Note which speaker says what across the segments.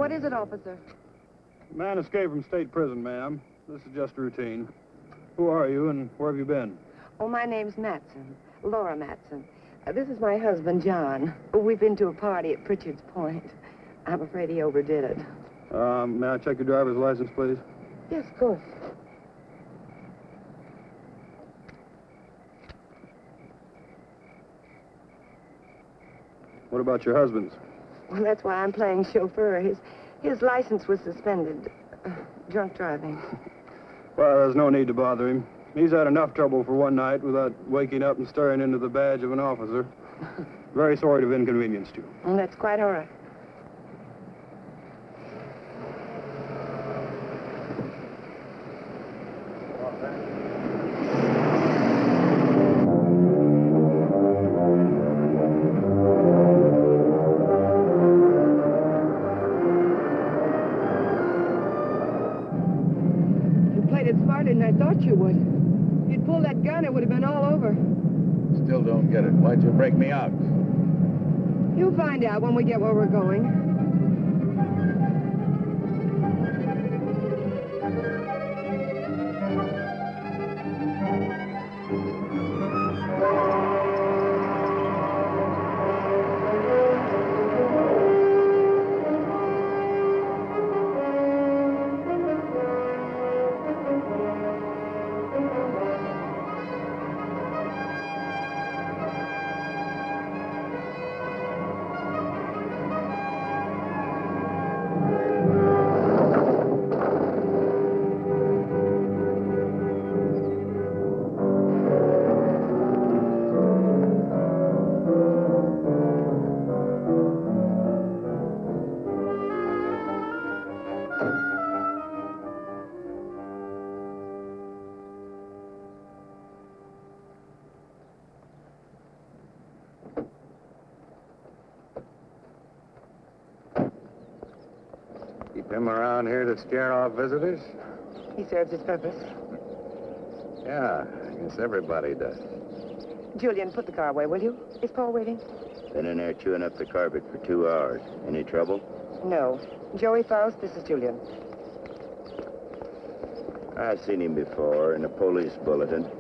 Speaker 1: What is it, officer?
Speaker 2: Man escaped from state prison, ma'am. This is just routine. Who are you and where have you been?
Speaker 1: Oh, my name's Matson. Laura Matson. This is my husband, John. We've been to a party at Pritchard's Point. I'm afraid he overdid it.
Speaker 2: May I check your driver's license, please?
Speaker 1: Yes, of course.
Speaker 2: What about your husband's?
Speaker 1: Well, that's why I'm playing chauffeur. His license was suspended. Drunk driving.
Speaker 2: Well, there's no need to bother him. He's had enough trouble for one night without waking up and staring into the badge of an officer. Very sorry to have inconvenienced you.
Speaker 1: Well, that's quite all right. I thought you would. If you'd pulled that gun, it would have been all over.
Speaker 3: Still don't get it. Why'd you break me out?
Speaker 1: You'll find out when we get where we're going.
Speaker 3: Him around here to scare off visitors?
Speaker 1: He serves his purpose.
Speaker 3: Yeah, I guess everybody does.
Speaker 1: Julian, put the car away, will you? Is Paul waiting?
Speaker 4: Been in there chewing up the carpet for 2 hours. Any trouble?
Speaker 1: No. Joey Faust, this is Julian.
Speaker 4: I've seen him before in a police bulletin.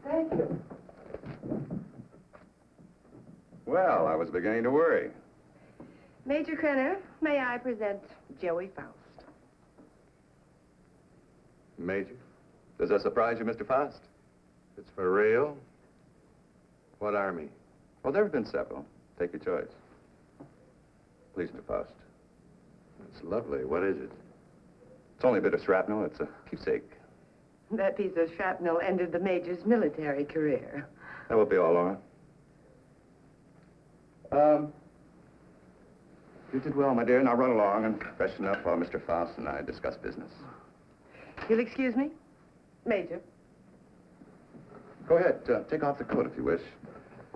Speaker 1: Thank you.
Speaker 3: Well, I was beginning to worry.
Speaker 1: Major Krenner, may I present Joey Faust?
Speaker 3: Major? Does that surprise you, Mr. Faust? It's for real? What army? Well, there have been several. Take your choice. Please, Mr. Faust. It's lovely. What is it? It's only a bit of shrapnel. It's a keepsake.
Speaker 1: That piece of shrapnel ended the Major's military career.
Speaker 3: That will be all, Laura. You did well, my dear. Now run along and freshen up while Mr. Faust and I discuss business.
Speaker 1: You'll excuse me? Major.
Speaker 3: Go ahead. Take off the coat if you wish.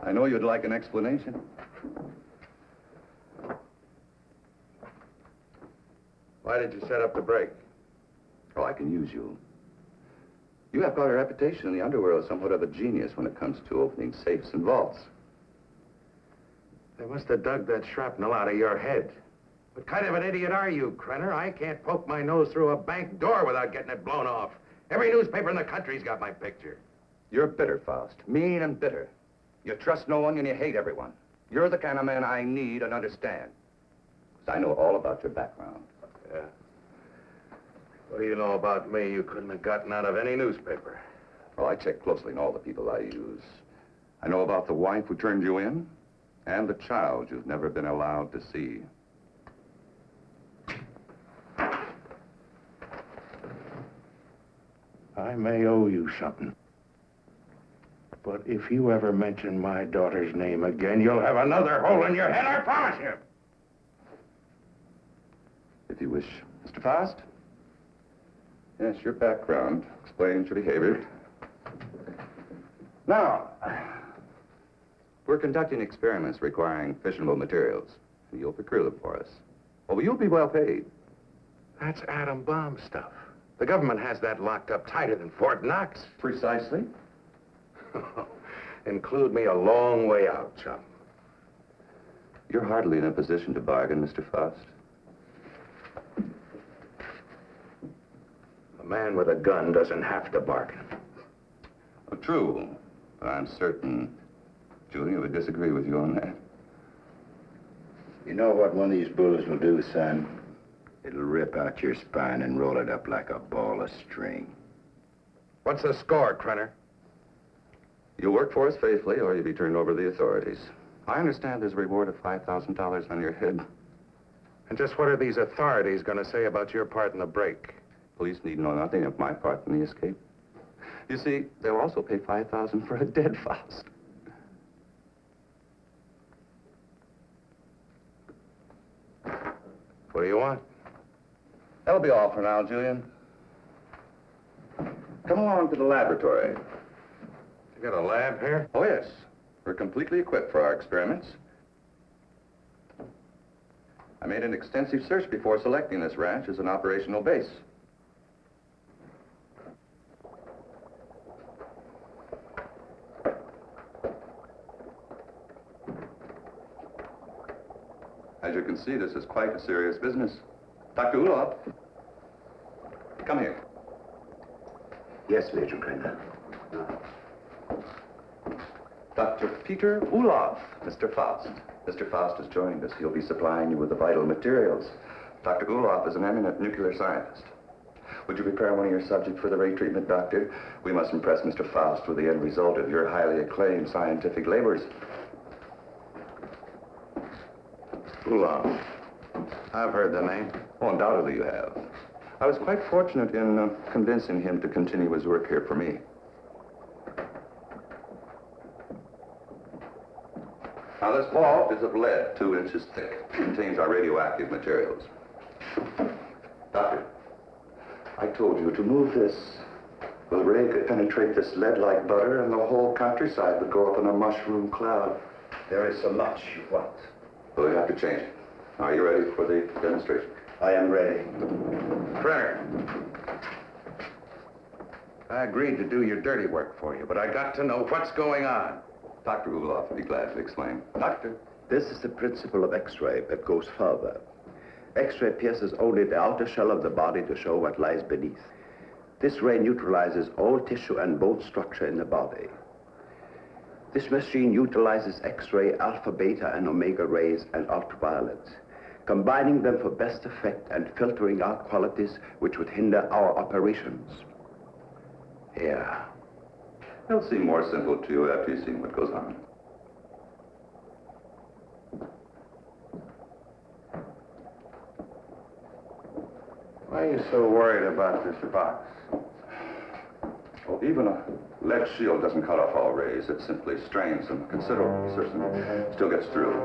Speaker 3: I know you'd like an explanation. Why did you set up the break? Oh, I can use you. You have quite a reputation in the underworld, somewhat of a genius when it comes to opening safes and vaults.
Speaker 5: They must have dug that shrapnel out of your head. What kind of an idiot are you, Krenner? I can't poke my nose through a bank door without getting it blown off. Every newspaper in the country's got my picture.
Speaker 3: You're bitter, Faust. Mean and bitter. You trust no one and you hate everyone. You're the kind of man I need and understand. 'Cause I know all about your background.
Speaker 5: Yeah. What do you know about me you couldn't have gotten out of any newspaper?
Speaker 3: Well, I check closely on all the people I use. I know about the wife who turned you in and the child you've never been allowed to see.
Speaker 5: I may owe you something. But if you ever mention my daughter's name again, you'll have another hole in your head, I promise you.
Speaker 3: If you wish, Mr. Faust. Yes, your background explains your behavior. Now, we're conducting experiments requiring fissionable materials. You'll procure them for us. Oh, you'll be well paid.
Speaker 5: That's atom bomb stuff. The government has that locked up tighter than Fort Knox.
Speaker 3: Precisely.
Speaker 5: Include me a long way out, chum.
Speaker 3: You're hardly in a position to bargain, Mr. Faust.
Speaker 5: A man with a gun doesn't have to bargain.
Speaker 3: Oh, true. But I'm certain Julia would disagree with you on that.
Speaker 4: You know what one of these bullets will do, son? It'll rip out your spine and roll it up like a ball of string.
Speaker 5: What's the score, Krenner?
Speaker 3: You'll work for us faithfully, or you'll be turned over to the authorities. I understand there's a reward of $5,000 on your head.
Speaker 5: And just what are these authorities going to say about your part in the break?
Speaker 3: Police need know nothing of my part in the escape. You see, they'll also pay $5,000 for a dead Faust.
Speaker 5: What do you want?
Speaker 3: That'll be all for now, Julian. Come along to the laboratory.
Speaker 5: You got a lab here?
Speaker 3: Oh, yes. We're completely equipped for our experiments. I made an extensive search before selecting this ranch as an operational base. As you can see, this is quite a serious business. Dr. Uloff, come here.
Speaker 4: Yes, Major Krenner.
Speaker 3: Dr. Peter Uloff, Mr. Faust. Mr. Faust has joined us. He'll be supplying you with the vital materials. Dr. Uloff is an eminent nuclear scientist. Would you prepare one of your subjects for the ray treatment, Doctor? We must impress Mr. Faust with the end result of your highly acclaimed scientific labors.
Speaker 5: Uloff. I've heard the name.
Speaker 3: Oh, undoubtedly you have. I was quite fortunate in convincing him to continue his work here for me. Now, this vault is of lead, 2 inches thick. It contains our radioactive materials. Doctor, I told you to move this. The ray could penetrate this lead like butter, and the whole countryside would go up in a mushroom cloud.
Speaker 4: There is so much you want.
Speaker 3: So we have to change it. Are you ready for the demonstration?
Speaker 4: I am ready.
Speaker 5: Brenner, I agreed to do your dirty work for you, but I got to know what's going on.
Speaker 3: Dr. Uloff would be glad to explain. Doctor?
Speaker 4: This is the principle of X-ray that goes further. X-ray pierces only the outer shell of the body to show what lies beneath. This ray neutralizes all tissue and bone structure in the body. This machine utilizes X-ray, alpha, beta, and omega rays and ultraviolet, combining them for best effect and filtering out qualities which would hinder our operations.
Speaker 5: Yeah.
Speaker 3: It'll seem more simple to you after you've seen what goes on.
Speaker 5: Why are you so worried about this box?
Speaker 3: Well, even a lead shield doesn't cut off all rays. It simply strains them. Considerable portion still gets through.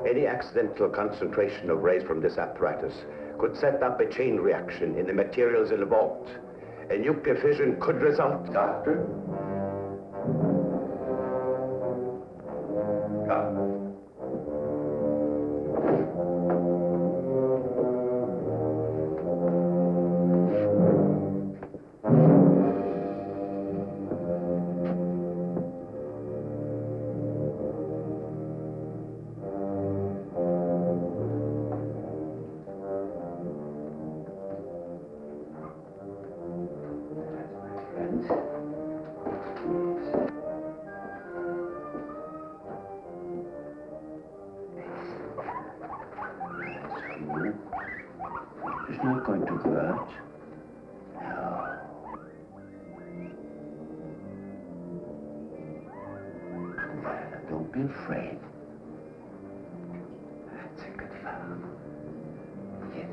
Speaker 4: Any accidental concentration of rays from this apparatus could set up a chain reaction in the materials in the vault. A nuclear fission could result.
Speaker 3: Doctor? Come.
Speaker 4: It's not going to hurt. No. Don't be afraid. That's a good fellow. Yes.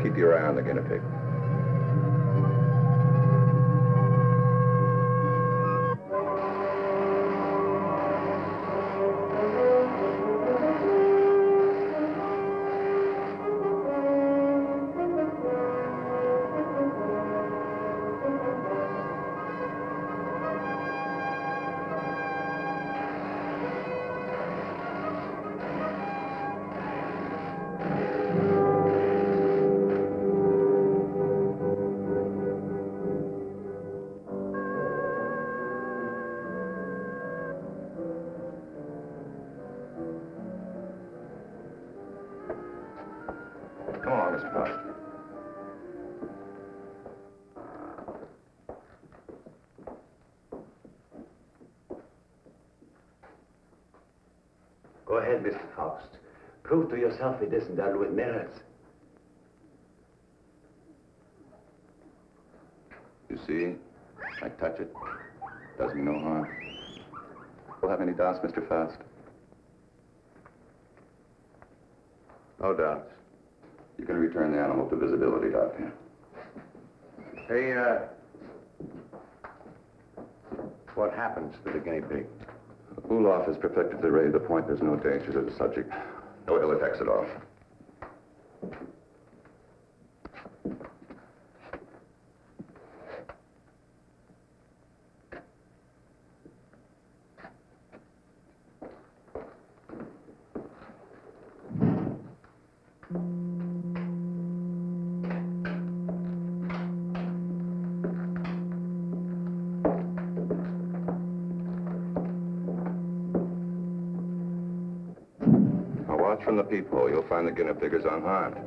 Speaker 4: Keep your eye on the guinea pig. Come along, Mr. Faust. Go ahead, Mr. Faust. Prove to yourself it isn't done with mirrors.
Speaker 3: see? I touch it. Does me no harm. We'll have any doubts, Mr. Faust?
Speaker 4: No doubts.
Speaker 3: You can return the animal to visibility, Doctor.
Speaker 4: Hey, what happens to the guinea pig?
Speaker 3: Uloff has perfected the ray to the point there's no danger to the subject. No ill effects at all. From the peephole, you'll find the guinea pig is unharmed.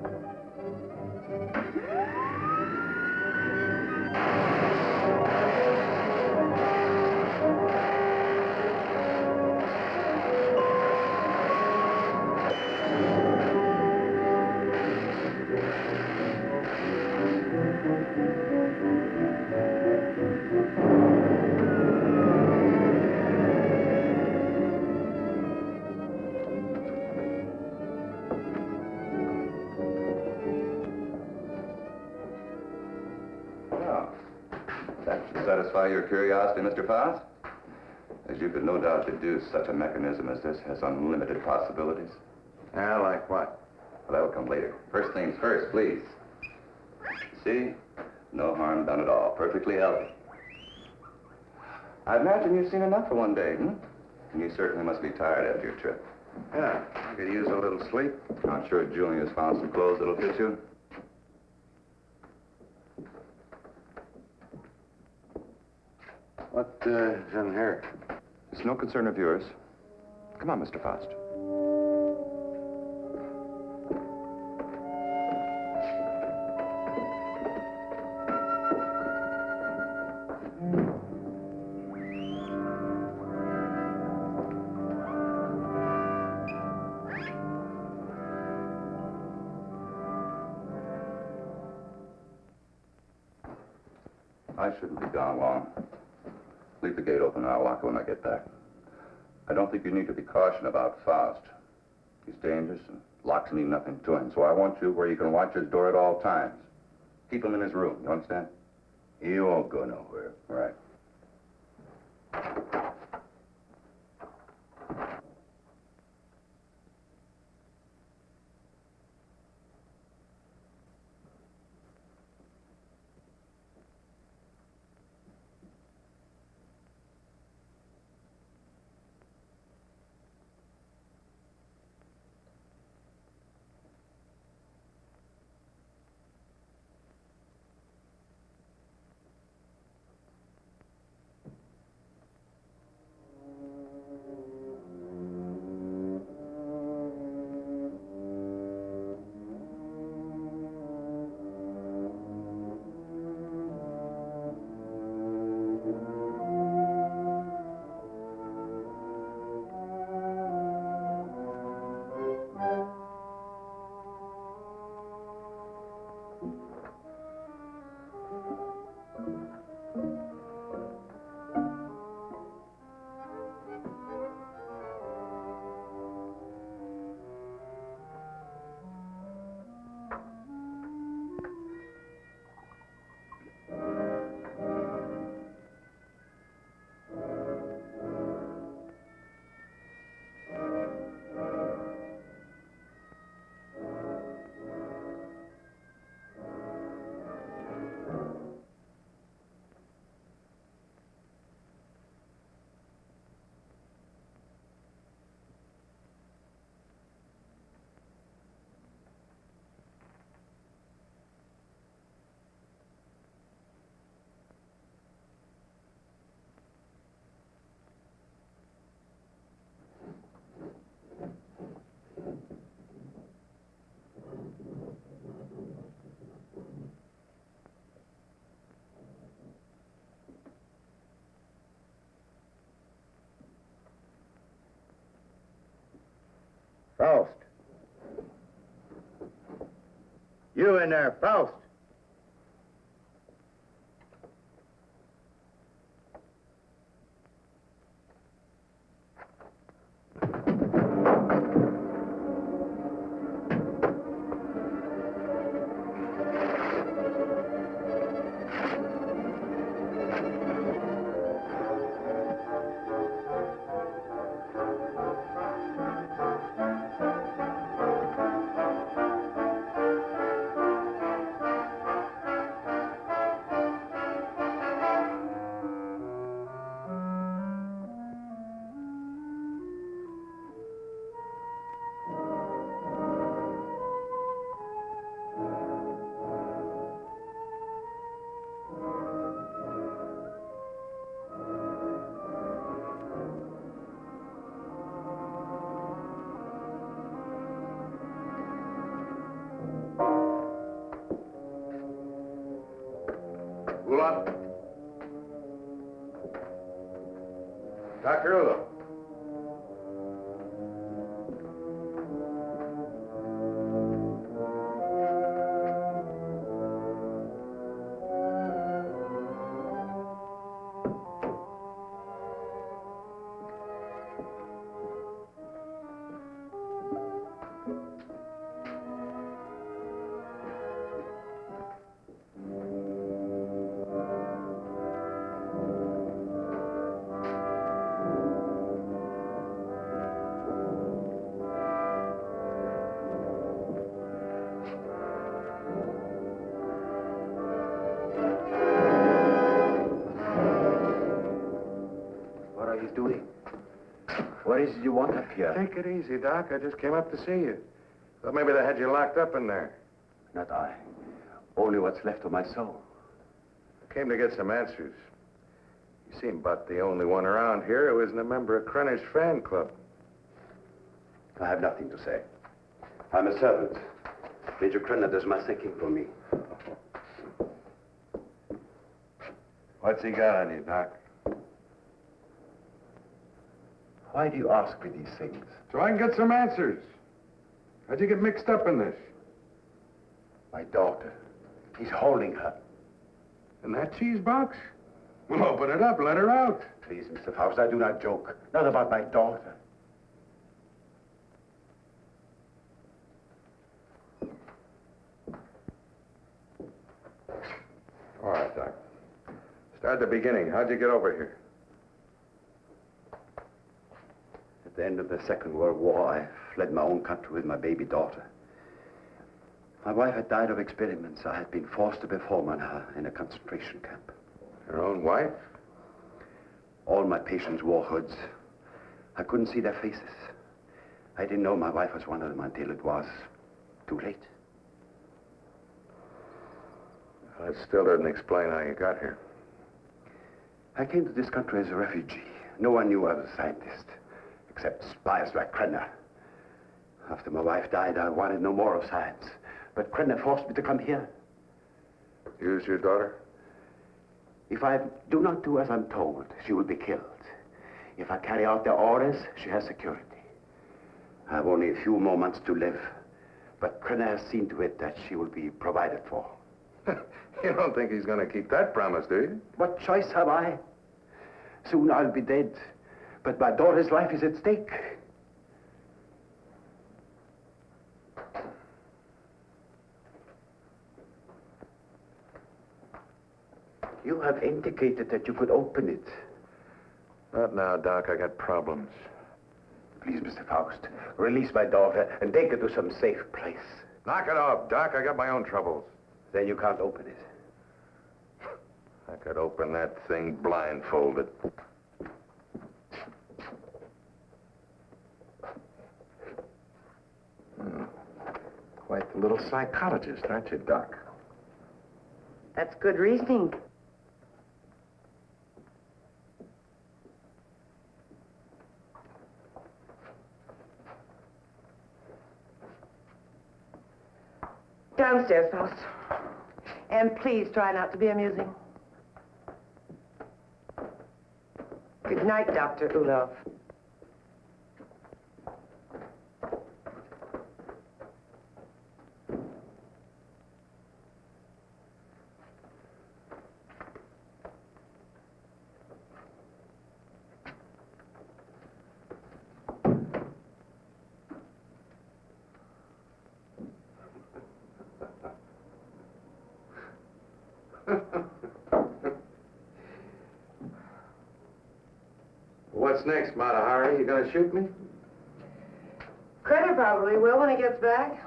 Speaker 3: Satisfy your curiosity, Mr. Faust? As you could no doubt deduce, such a mechanism as this has unlimited possibilities.
Speaker 4: Yeah, like what?
Speaker 3: Well, that'll come later. First things first, please. See? No harm done at all. Perfectly healthy. I imagine you've seen enough for one day, hmm? And you certainly must be tired after your trip.
Speaker 4: Yeah, I could use a little sleep.
Speaker 3: I'm sure Julia's found some clothes that'll fit you.
Speaker 4: What is in here?
Speaker 3: It's no concern of yours. Come on, Mr. Faust. I shouldn't be gone long. Leave the gate open and I'll lock it when I get back. I don't think you need to be cautious about Faust. He's dangerous and locks mean nothing to him, so I want you where you can watch his door at all times. Keep him in his room, you understand?
Speaker 4: He won't go nowhere.
Speaker 3: All right.
Speaker 4: Faust. You in there, Faust.
Speaker 5: Uloff. Dr. Uloff.
Speaker 4: What are you doing? What is it you want up here?
Speaker 5: Take it easy, Doc. I just came up to see you. Thought maybe they had you locked up in there.
Speaker 4: Not I. Only what's left of my soul.
Speaker 5: I came to get some answers. You seem about the only one around here who isn't a member of Krenner's fan club.
Speaker 4: I have nothing to say. I'm a servant. Major Krenner does my thinking for me.
Speaker 5: What's he got on you, Doc?
Speaker 4: Why do you ask me these things?
Speaker 5: So I can get some answers. How'd you get mixed up in this?
Speaker 4: My daughter. He's holding her.
Speaker 5: In that cheese box? Well, open it up. Let her out.
Speaker 4: Please, Mr. Faust, I do not joke. Not about my daughter.
Speaker 5: All right, Doc. Start at the beginning. How'd you get over here?
Speaker 4: At the end of the Second World War, I fled my own country with my baby daughter. My wife had died of experiments I had been forced to perform on her in a concentration camp.
Speaker 5: Your own wife?
Speaker 4: All my patients wore hoods. I couldn't see their faces. I didn't know my wife was one of them until it was too late.
Speaker 5: That still doesn't explain how you got here.
Speaker 4: I came to this country as a refugee. No one knew I was a scientist, except spies like Krenner. After my wife died, I wanted no more of science. But Krenner forced me to come here.
Speaker 5: Use your daughter?
Speaker 4: If I do not do as I'm told, she will be killed. If I carry out their orders, she has security. I have only a few more months to live. But Krenner has seen to it that she will be provided for.
Speaker 5: You don't think he's going to keep that promise, do you?
Speaker 4: What choice have I? Soon I'll be dead. But my daughter's life is at stake. You have indicated that you could open it.
Speaker 5: Not now, Doc. I got problems.
Speaker 4: Please, Mr. Faust, release my daughter and take her to some safe place.
Speaker 5: Knock it off, Doc. I got my own troubles.
Speaker 4: Then you can't open it.
Speaker 5: I could open that thing blindfolded. Quite the little psychologist, aren't you, Doc?
Speaker 1: That's good reasoning. Downstairs, Faust. And please try not to be amusing. Good night, Dr. Uloff.
Speaker 5: What's next, Mata Hari? You gonna shoot me?
Speaker 1: Krenner probably will when he gets back.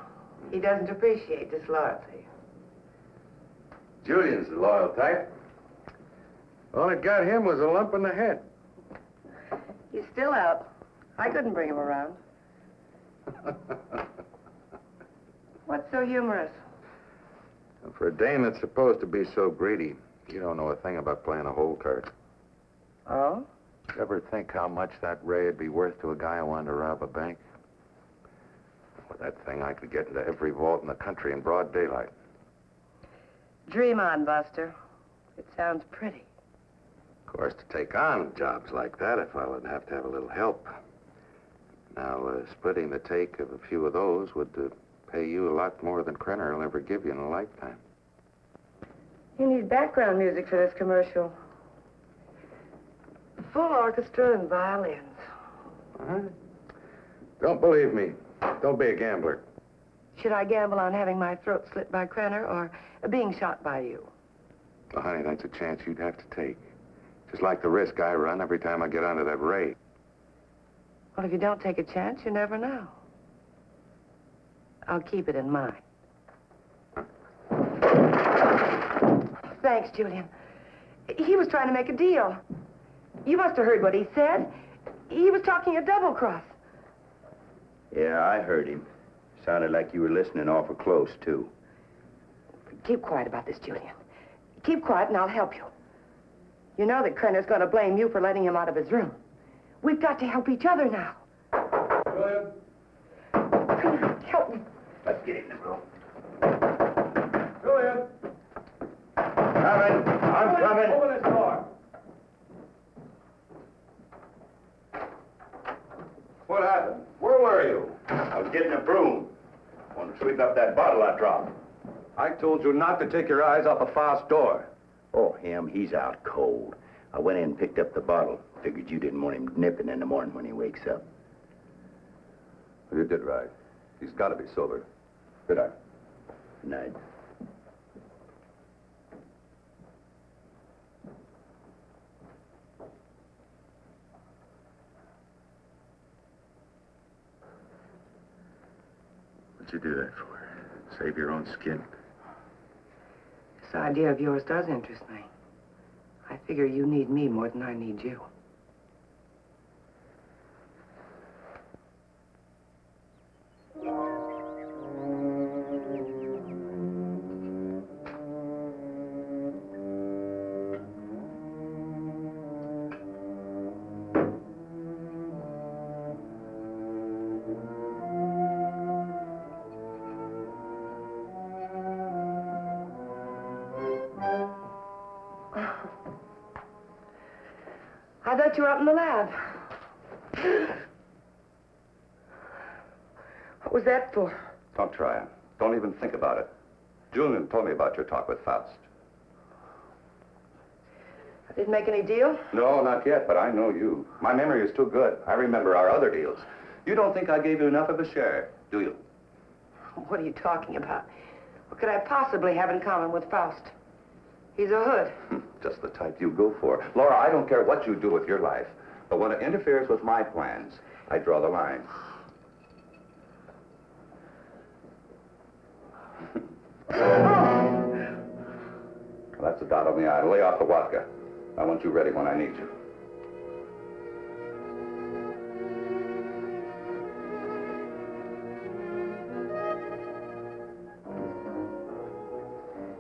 Speaker 1: He doesn't appreciate disloyalty.
Speaker 5: Julian's the loyal type. All it got him was a lump in the head.
Speaker 1: He's still out. I couldn't bring him around. What's so humorous?
Speaker 5: For a dame that's supposed to be so greedy, you don't know a thing about playing a whole card.
Speaker 1: Oh?
Speaker 5: Ever think how much that ray would be worth to a guy who wanted to rob a bank? With that thing, I could get into every vault in the country in broad daylight.
Speaker 1: Dream on, Buster. It sounds pretty.
Speaker 5: Of course, to take on jobs like that, a fellow would have to have a little help. Now, splitting the take of a few of those would pay you a lot more than Krenner will ever give you in a lifetime.
Speaker 1: You need background music for this commercial. Full orchestra and violins.
Speaker 5: All right. Don't believe me. Don't be a gambler.
Speaker 1: Should I gamble on having my throat slit by Krenner or being shot by you?
Speaker 5: Well, honey, that's a chance you'd have to take. Just like the risk I run every time I get onto that ray.
Speaker 1: Well, if you don't take a chance, you never know. I'll keep it in mind. Thanks, Julian. He was trying to make a deal. You must have heard what he said. He was talking a double cross.
Speaker 4: Yeah, I heard him. Sounded like you were listening awful close, too.
Speaker 1: Keep quiet about this, Julian. Keep quiet and I'll help you. You know that Krenner's going to blame you for letting him out of his room. We've got to help each other now.
Speaker 2: Julian?
Speaker 1: Krenner, help me.
Speaker 4: Let's get in the room.
Speaker 2: Julian?
Speaker 4: Coming. I'm coming.
Speaker 2: Open this door. What happened? Where were you?
Speaker 4: I was getting a broom. Want to sweep up that bottle I dropped.
Speaker 3: I told you not to take your eyes off of Faust's door.
Speaker 4: Oh, him, he's out cold. I went in and picked up the bottle. Figured you didn't want him nipping in the morning when he wakes up.
Speaker 3: You did right. He's got to be sober. Good night.
Speaker 4: Good night.
Speaker 5: What'd you do that for? Save your own skin?
Speaker 1: This idea of yours does interest me. I figure you need me more than I need you. I thought you were up in the lab. What was that for?
Speaker 3: Don't try it. Don't even think about it. Julian told me about your talk with Faust.
Speaker 1: I didn't make any deal?
Speaker 3: No, not yet, but I know you. My memory is too good. I remember our other deals. You don't think I gave you enough of a share, do you?
Speaker 1: What are you talking about? What could I possibly have in common with Faust? He's a hood.
Speaker 3: Just the type you go for. Laura, I don't care what you do with your life, but when it interferes with my plans, I draw the line. Well, that's a dot on the I. Lay off the vodka. I want you ready when I need you.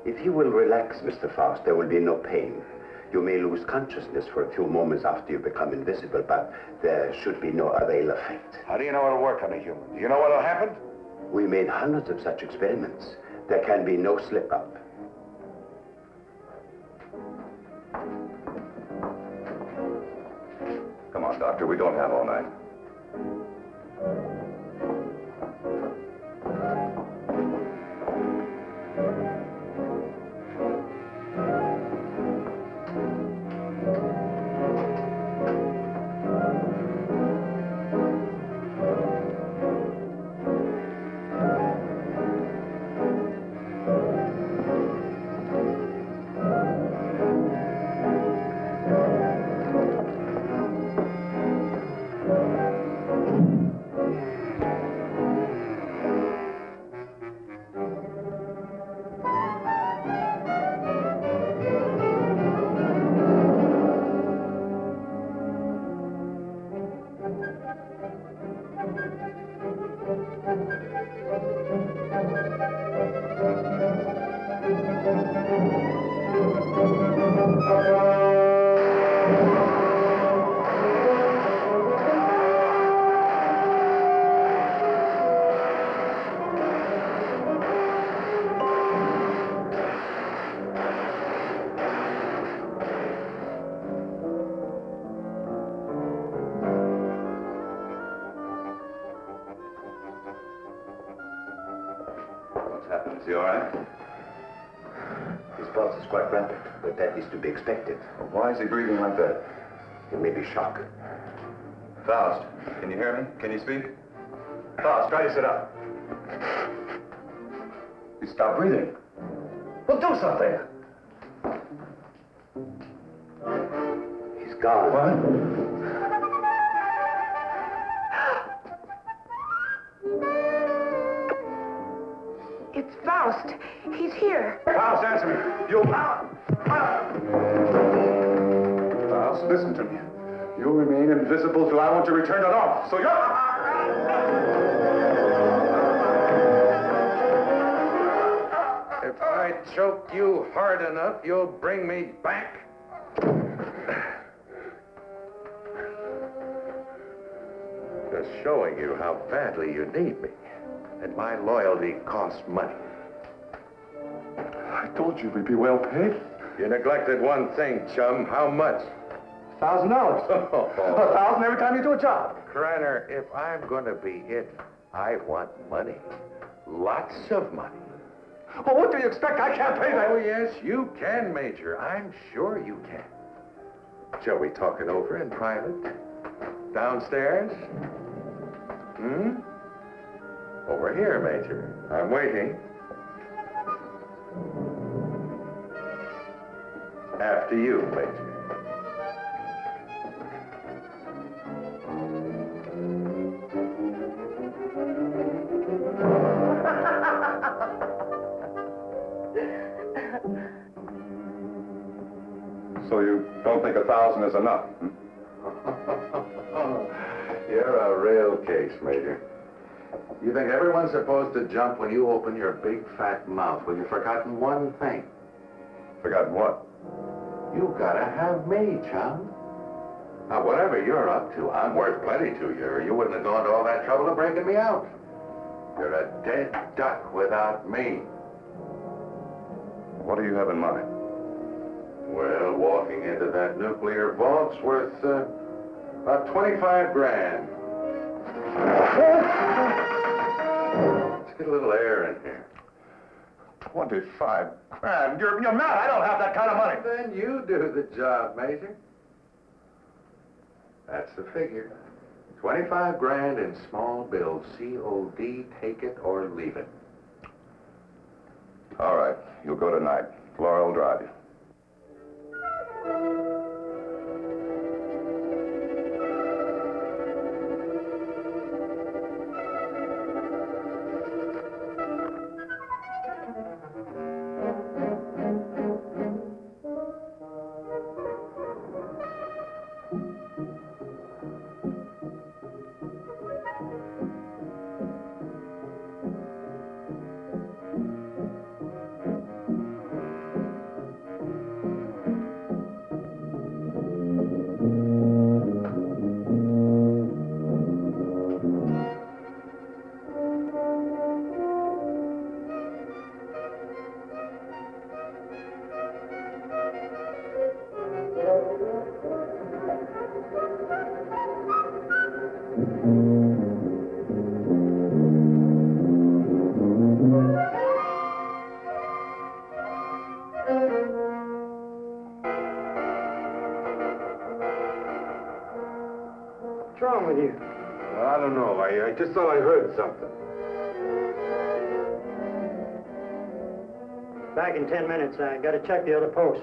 Speaker 4: If you will relax, Mr. Faust, there will be no pain. You may lose consciousness for a few moments after you become invisible, but there should be no other ill effect.
Speaker 5: How do you know it'll work on a human? Do you know what'll happen?
Speaker 4: We made hundreds of such experiments. There can be no slip-up.
Speaker 3: Come on, Doctor. We don't have all night. he all right?
Speaker 4: His pulse is quite rapid, but that is to be expected.
Speaker 3: Why is he breathing like that?
Speaker 4: It may be shock.
Speaker 3: Faust, can you hear me? Can you speak? Faust, try to sit up. He stopped breathing. Well, do something.
Speaker 4: He's gone.
Speaker 3: What?
Speaker 1: It's Faust. He's here.
Speaker 3: Faust, answer me. You... Faust, listen to me. You'll remain invisible till I want to return to normal. So you're...
Speaker 5: If I choke you hard enough, you'll bring me back. Just showing you how badly you need me. And my loyalty costs money.
Speaker 3: I told you we'd be well paid.
Speaker 5: You neglected one thing, chum. How much?
Speaker 3: $1,000. $1,000 every time you do a job.
Speaker 5: Krenner, if I'm going to be it, I want money. Lots of money.
Speaker 3: Well, what do you expect? I can't pay that.
Speaker 5: Oh, yes, you can, Major. I'm sure you can. Shall we talk it over in private? Downstairs? Over here, Major. I'm waiting. After you, Major.
Speaker 3: So you don't think 1,000 is enough?
Speaker 5: You're a real case, Major. You think everyone's supposed to jump when you open your big fat mouth when you've forgotten one thing?
Speaker 3: Forgotten what?
Speaker 5: You gotta have me, chum. Now, whatever you're up to, I'm worth plenty to you, or you wouldn't have gone to all that trouble of breaking me out. You're a dead duck without me.
Speaker 3: What do you have in mind?
Speaker 5: Well, walking into that nuclear vault's worth about 25 grand. Let's get a little air in here.
Speaker 3: 25 grand? You're mad. I don't have that kind of money.
Speaker 5: Then you do the job, Major. That's the figure. 25 grand in small bills. COD, take it or leave it.
Speaker 3: All right. You'll go tonight. Laura will drive you.
Speaker 2: What's wrong with you?
Speaker 5: I don't know. I just thought I heard something.
Speaker 2: Back in 10 minutes. I got to check the other post.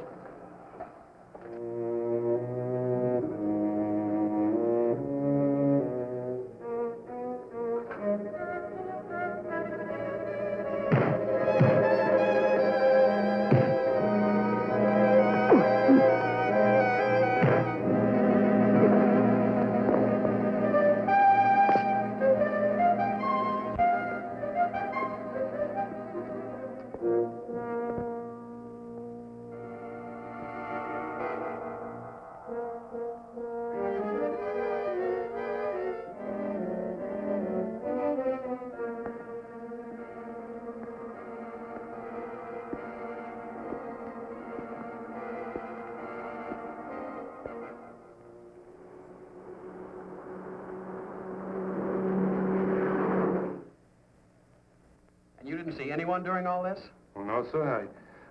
Speaker 6: didn't see anyone during all this?
Speaker 7: Well, no, sir.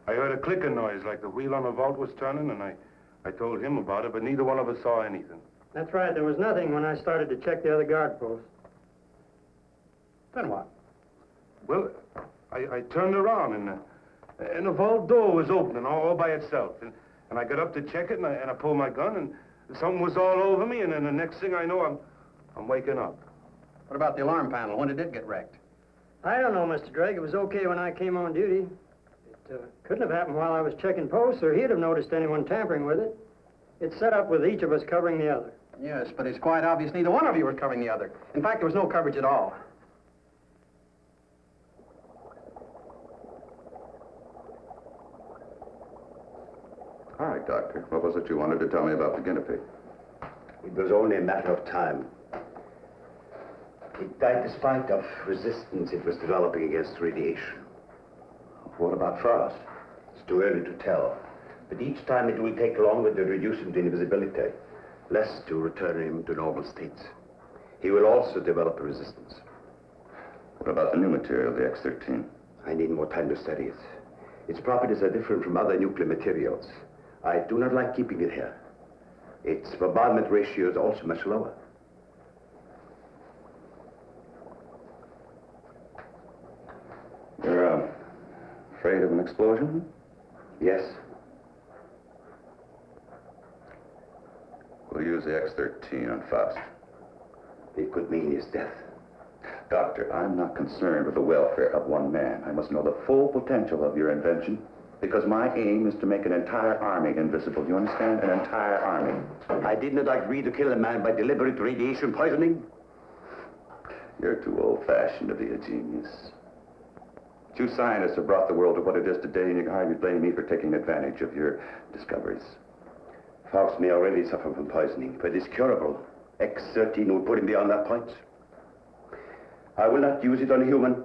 Speaker 7: I heard a clicking noise like the wheel on the vault was turning, and I told him about it, but neither one of us saw anything.
Speaker 8: That's right. There was nothing when I started to check the other guard posts.
Speaker 6: Then what?
Speaker 7: Well, I turned around, and the vault door was opening all by itself. And I got up to check it, and I pulled my gun, and something was all over me, and then the next thing I know, I'm waking up.
Speaker 6: What about the alarm panel? When did it get wrecked?
Speaker 8: I don't know, Mr. Drake. It was okay when I came on duty. It couldn't have happened while I was checking posts, or he'd have noticed anyone tampering with it. It's set up with each of us covering the other.
Speaker 6: Yes, but it's quite obvious neither one of you was covering the other. In fact, there was no coverage at all.
Speaker 3: All right, Doctor. What was it you wanted to tell me about the guinea pig?
Speaker 4: It was only a matter of time. It died despite of resistance it was developing against radiation.
Speaker 3: What about Faust?
Speaker 4: It's too early to tell. But each time it will take longer to reduce him to invisibility, less to return him to normal states. He will also develop a resistance.
Speaker 3: What about the new material, the X-13?
Speaker 4: I need more time to study it. Its properties are different from other nuclear materials. I do not like keeping it here. Its bombardment ratio is also much lower.
Speaker 3: You're afraid of an explosion?
Speaker 4: Yes.
Speaker 3: We'll use the X-13 on Faust.
Speaker 4: It could mean his death.
Speaker 3: Doctor, I'm not concerned with the welfare of one man. I must know the full potential of your invention, because my aim is to make an entire army invisible. You understand? An entire army.
Speaker 4: I did not agree to kill a man by deliberate radiation poisoning.
Speaker 3: You're too old-fashioned to be a genius. You scientists have brought the world to what it is today, and you can hardly blame me for taking advantage of your discoveries.
Speaker 4: Faust may already suffer from poisoning, but it's curable. X-13 will put him beyond that point. I will not use it on a human.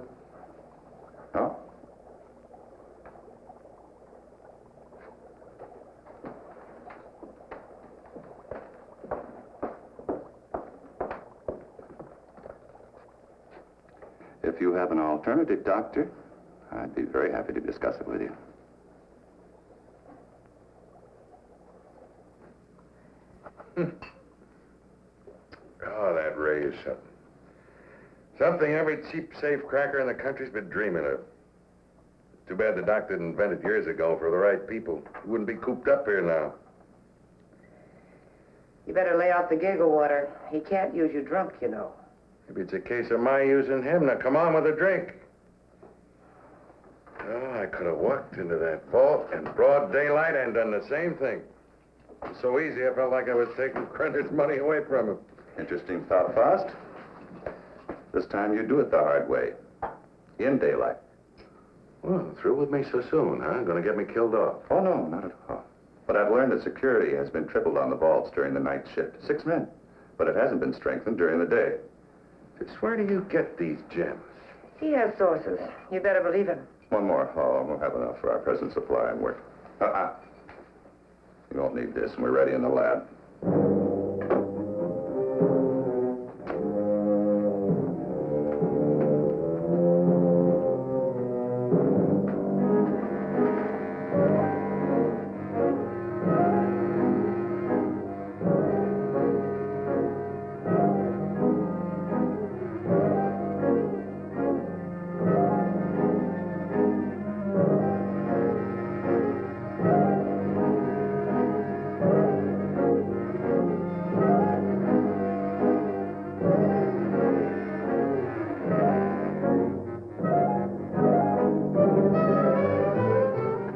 Speaker 3: No? If you have an alternative, Doctor, I'd be very happy to discuss it with you.
Speaker 5: Oh, that ray is something. Something every cheap safe cracker in the country's been dreaming of. Too bad the doctor didn't invent it years ago for the right people. He wouldn't be cooped up here now.
Speaker 1: You better lay off the giggle water. He can't use you drunk, you know.
Speaker 5: Maybe it's a case of my using him. Now, come on with a drink. Oh, I could have walked into that vault in broad daylight and done the same thing. It was so easy, I felt like I was taking Krenner's money away from him.
Speaker 3: Interesting thought, Faust. This time you do it the hard way. In daylight.
Speaker 5: Well, through with me so soon, huh? Gonna get me killed off.
Speaker 3: Oh, no, not at all. But I've learned that security has been tripled on the vaults during the night shift. 6 men. But it hasn't been strengthened during the day.
Speaker 5: Just where do you get these gems?
Speaker 1: He has sources. You better believe him.
Speaker 3: One more haul, and we'll have enough for our present supply and work. You won't need this, and we're ready in the lab.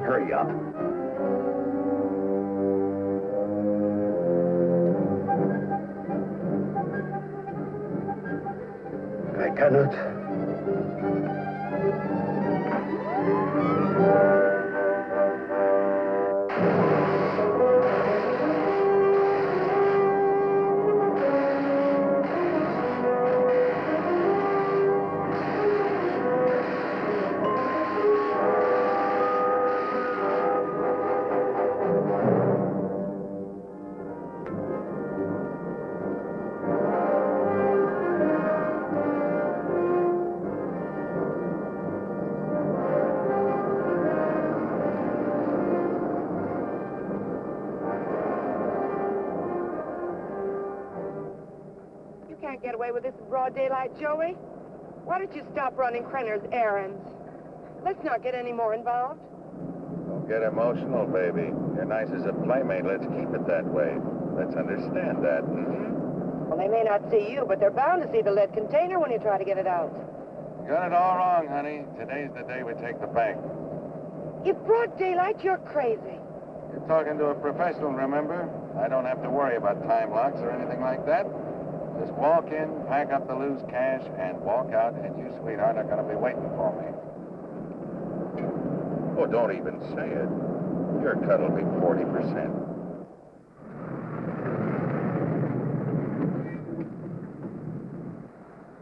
Speaker 4: Hurry up. I cannot.
Speaker 1: can't get away with this in broad daylight, Joey. Why don't you stop running Krenner's errands? Let's not get any more involved.
Speaker 5: Don't get emotional, baby. You're nice as a playmate. Let's keep it that way. Let's understand that,
Speaker 1: Well, they may not see you, but they're bound to see the lead container when you try to get it out.
Speaker 5: Got it all wrong, honey. Today's the day we take the bank.
Speaker 1: In broad daylight, you're crazy.
Speaker 5: You're talking to a professional, remember? I don't have to worry about time locks or anything like that. Just walk in, pack up the loose cash, and walk out, and you, sweetheart, are going to be waiting for me. Oh, don't even say it. Your cut will be 40%.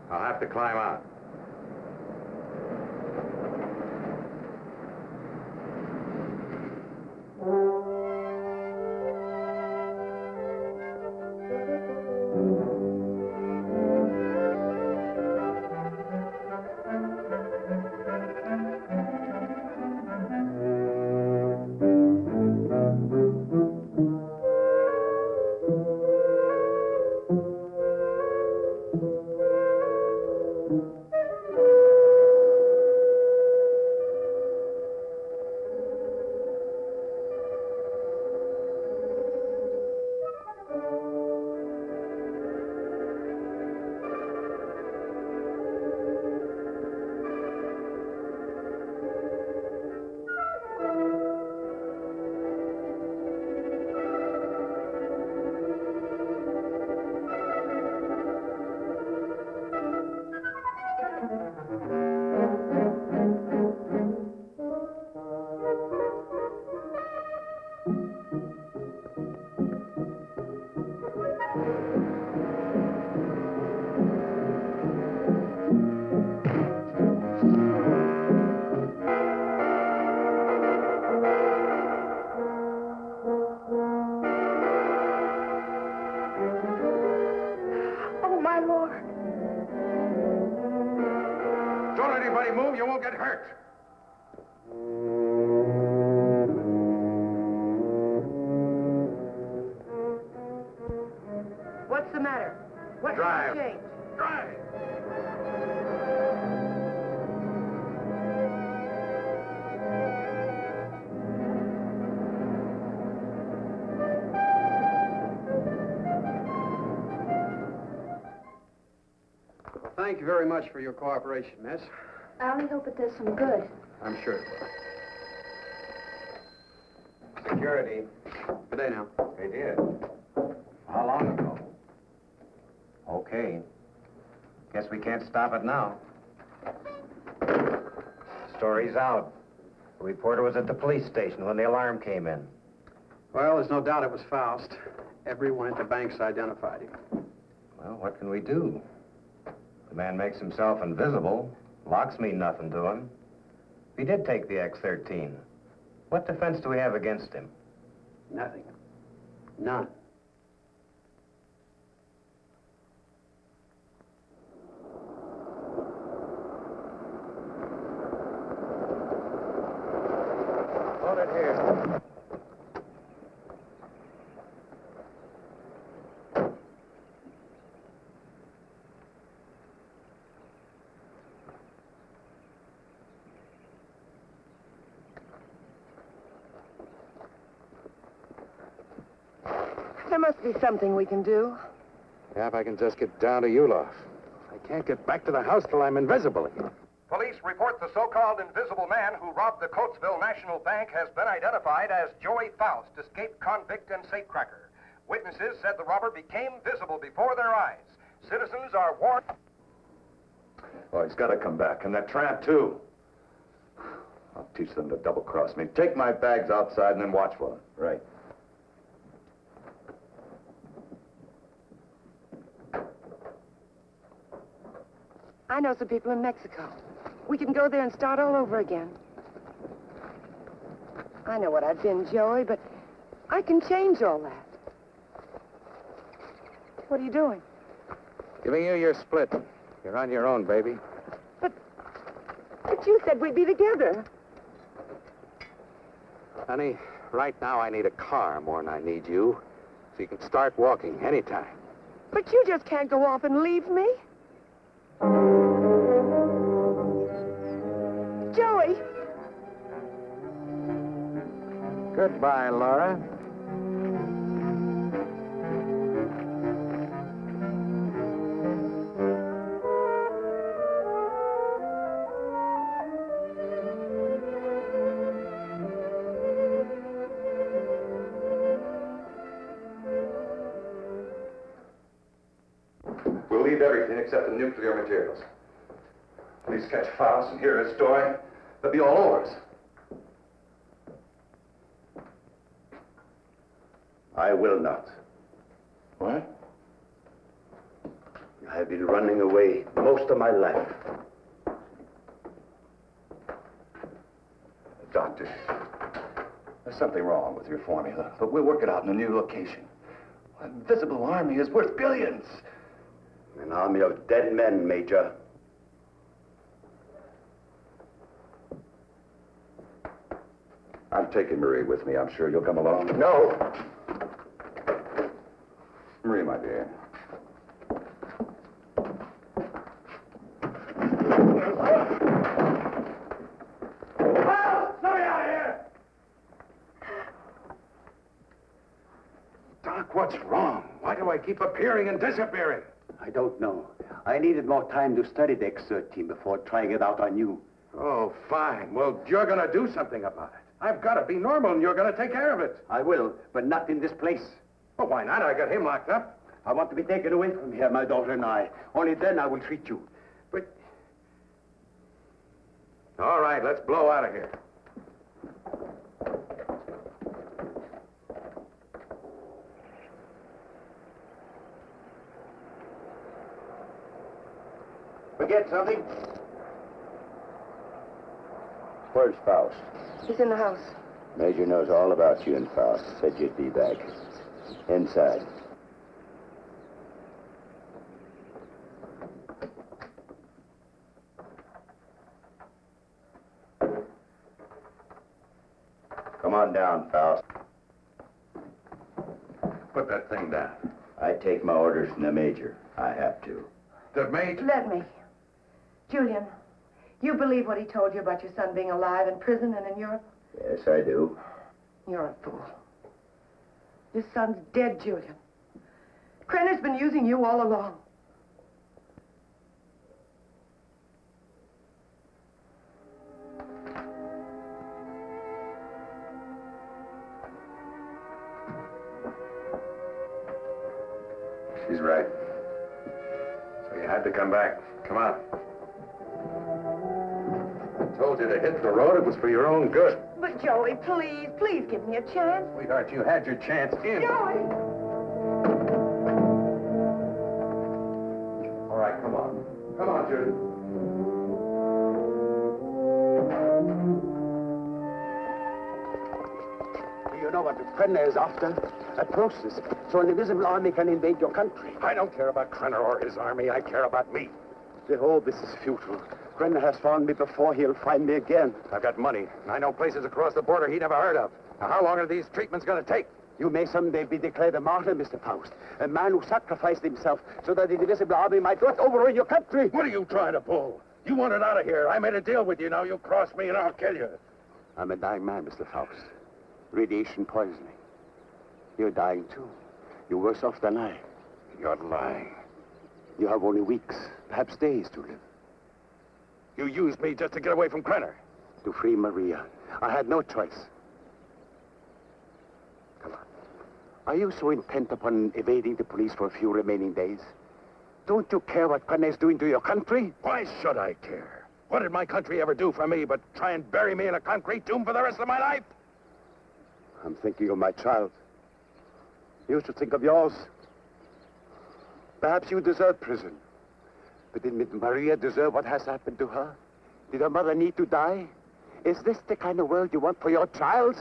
Speaker 5: I'll have to climb out. Move, you won't get hurt.
Speaker 1: What's the matter? What's
Speaker 5: Drive.
Speaker 1: the change?
Speaker 5: Drive.
Speaker 6: Thank you very much for your cooperation, miss.
Speaker 9: I only hope it does some good.
Speaker 6: I'm sure it will.
Speaker 5: Security.
Speaker 6: Good day now.
Speaker 5: They did. How long ago? Okay. Guess we can't stop it now. Story's out. The reporter was at the police station when the alarm came in.
Speaker 6: Well, there's no doubt it was Faust. Everyone at the bank's identified him.
Speaker 5: Well, what can we do? The man makes himself invisible. Locks mean nothing to him. If he did take the X-13, what defense do we have against him?
Speaker 6: Nothing. None.
Speaker 5: Hold it here.
Speaker 1: There must be something we can do.
Speaker 5: Yeah, if I can just get down to Uloff. I can't get back to the house till I'm invisible again.
Speaker 10: Police report the so-called invisible man who robbed the Coatesville National Bank has been identified as Joey Faust, escaped convict and safecracker. Witnesses said the robber became visible before their eyes. Citizens are warned.
Speaker 3: Oh, he's got to come back, and that tramp, too. I'll teach them to double-cross me. Take my bags outside and then watch for them. Right.
Speaker 1: I know some people in Mexico. We can go there and start all over again. I know what I've been, Joey, but I can change all that. What are you doing?
Speaker 5: Giving you your split. You're on your own, baby.
Speaker 1: But you said we'd be together.
Speaker 5: Honey, right now I need a car more than I need you. So you can start walking anytime.
Speaker 1: But you just can't go off and leave me. Joey!
Speaker 5: Goodbye, Laura.
Speaker 3: We'll leave everything except the nuclear materials. Police catch Faust and hear his story, they'll be all over us.
Speaker 4: I will not.
Speaker 3: What?
Speaker 4: I have been running away most of my life.
Speaker 3: Doctor, there's something wrong with your formula, but we'll work it out in a new location. An invisible army is worth billions.
Speaker 4: An army of dead men, Major.
Speaker 3: I'm taking Marie with me. I'm sure you'll come along.
Speaker 4: No.
Speaker 3: Marie, my dear.
Speaker 5: Doc, what's wrong? Why do I keep appearing and disappearing?
Speaker 4: I don't know. I needed more time to study the X-13 before trying it out on you.
Speaker 5: Oh, fine. Well, you're going to do something about it. I've got to be normal, and you're going to take care of it.
Speaker 4: I will, but not in this place.
Speaker 5: Well, why not? I got him locked up.
Speaker 4: I want to be taken away from here, my daughter and I. Only then I will treat you.
Speaker 5: But... All right, let's blow out of here.
Speaker 4: Forget something? Where's Faust?
Speaker 1: He's in the house.
Speaker 4: Major knows all about you and Faust. Said you'd be back. Inside. Come on down, Faust.
Speaker 5: Put that thing down.
Speaker 4: I take my orders from the Major. I have to.
Speaker 5: The mate?
Speaker 1: Let me. Julian, you believe what he told you about your son being alive in prison and in Europe?
Speaker 4: Yes, I do.
Speaker 1: You're a fool. Your son's dead, Julian. Krenner's been using you all along.
Speaker 5: She's right. So you had to come back. Come on. I told you to hit the road. It was for your own good.
Speaker 1: But Joey, please, please give me a chance.
Speaker 5: Sweetheart, you had your chance in.
Speaker 1: Joey!
Speaker 5: All right, come on. Come on, Judy.
Speaker 4: You know what Krenner is after? A process, so an invisible army can invade your country.
Speaker 5: I don't care about Krenner or his army. I care about me.
Speaker 4: Oh, this is futile. Krenner has found me before. He'll find me again.
Speaker 5: I've got money, and I know places across the border he never heard of. Now, how long are these treatments going to take?
Speaker 4: You may someday be declared a martyr, Mr. Faust. A man who sacrificed himself so that the invisible army might not overrun your country.
Speaker 5: What are you trying to pull? You want it out of here. I made a deal with you. Now you cross me and I'll kill you.
Speaker 4: I'm a dying man, Mr. Faust. Radiation poisoning. You're dying, too. You're worse off than I.
Speaker 5: You're lying.
Speaker 4: You have only weeks, perhaps days to live.
Speaker 5: You used me just to get away from Krenner.
Speaker 4: To free Maria. I had no choice. Come on. Are you so intent upon evading the police for a few remaining days? Don't you care what Krenner is doing to your country?
Speaker 5: Why should I care? What did my country ever do for me but try and bury me in a concrete tomb for the rest of my life?
Speaker 4: I'm thinking of my child. You should think of yours. Perhaps you deserve prison. But did Maria deserve what has happened to her? Did her mother need to die? Is this the kind of world you want for your child?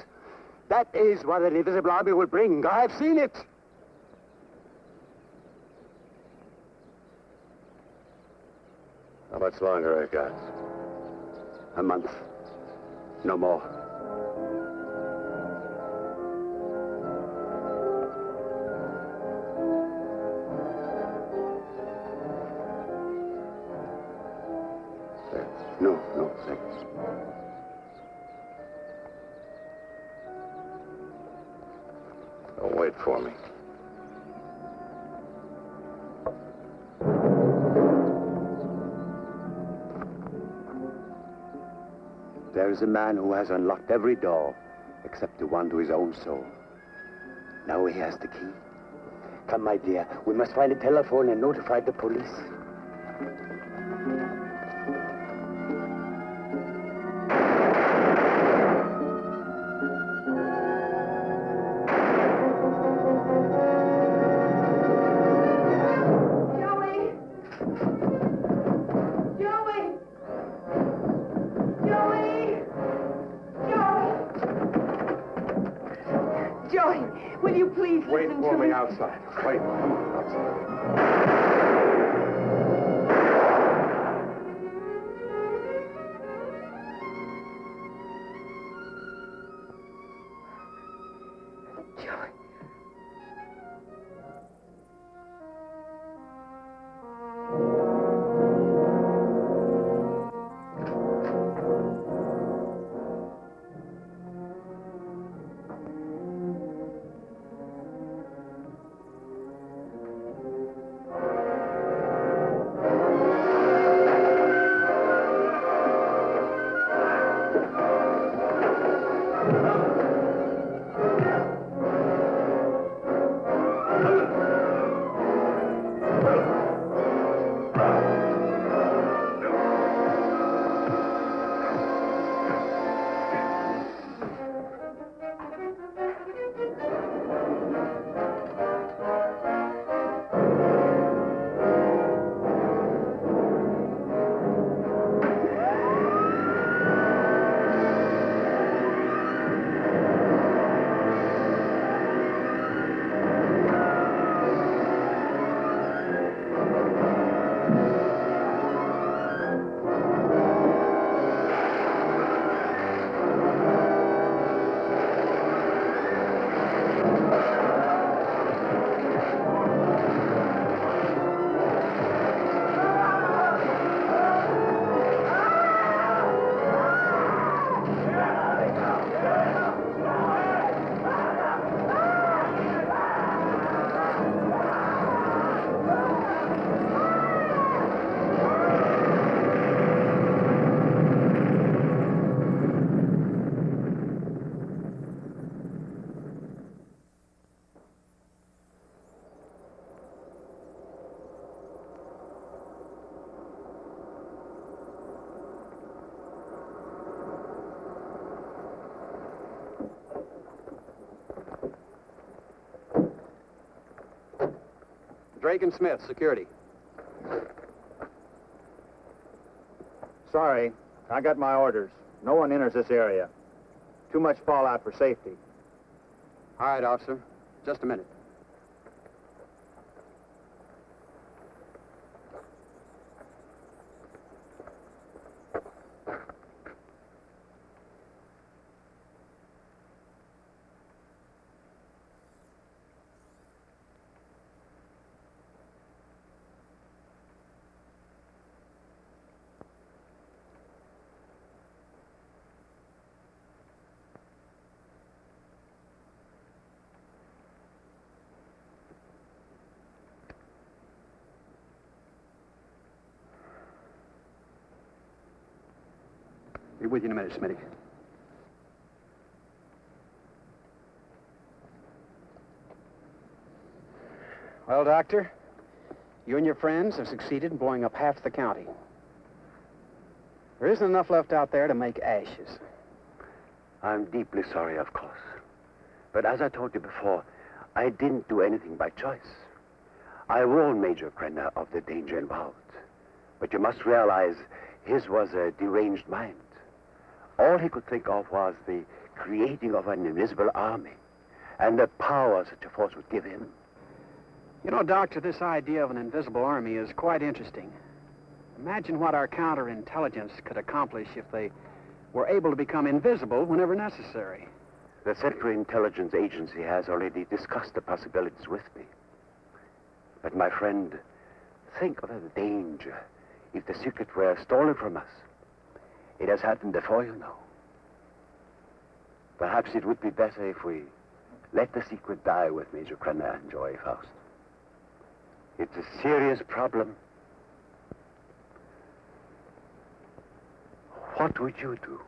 Speaker 4: That is what an invisible army will bring. I have seen it.
Speaker 5: How much longer I got?
Speaker 4: A month. No more. No, thanks.
Speaker 7: Don't wait for me.
Speaker 4: There is a man who has unlocked every door except the one to his own soul. Now he has the key. Come, my dear, we must find a telephone and notify the police.
Speaker 1: Will you please
Speaker 7: Wait
Speaker 1: listen
Speaker 7: for
Speaker 1: to
Speaker 7: me outside. Wait, come on, outside.
Speaker 1: Joey.
Speaker 6: Drake and Smith, security.
Speaker 11: Sorry, I got my orders. No one enters this area. Too much fallout for safety.
Speaker 6: All right, officer. Just a minute. Be with you in a minute, Smitty. Well, Doctor, you and your friends have succeeded in blowing up half the county. There isn't enough left out there to make ashes.
Speaker 4: I'm deeply sorry, of course. But as I told you before, I didn't do anything by choice. I warned Major Krenner of the danger involved. But you must realize his was a deranged mind. All he could think of was the creating of an invisible army and the power such a force would give him.
Speaker 6: You know, Doctor, this idea of an invisible army is quite interesting. Imagine what our counterintelligence could accomplish if they were able to become invisible whenever necessary.
Speaker 4: The Central Intelligence Agency has already discussed the possibilities with me. But my friend, think of the danger if the secret were stolen from us. It has happened before, you know. Perhaps it would be better if we let the secret die with Major Krenner and Joey Faust. It's a serious problem. What would you do?